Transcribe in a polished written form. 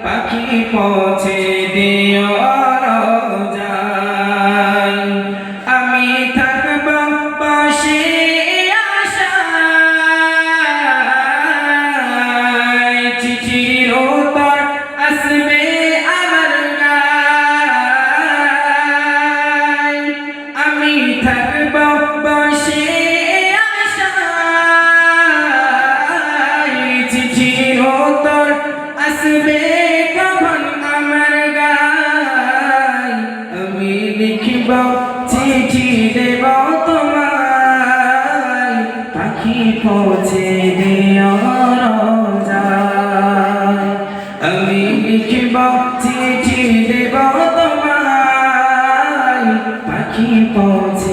পাখি পৌঁছে দিও রোজায়। আমি থাকব বসে আশায়, চিঠির উত্তর আসবে আমার গায়। আমি থাকব বসে আশায়, চিঠির উত্তর আসবে কখন আমার গায়। আমি লিখব চিঠি দেব তোমায়, পাখি পৌঁছে দিও রোজায়। আমি লিখব চিঠি দেব তোমায়, পাখি পৌঁছে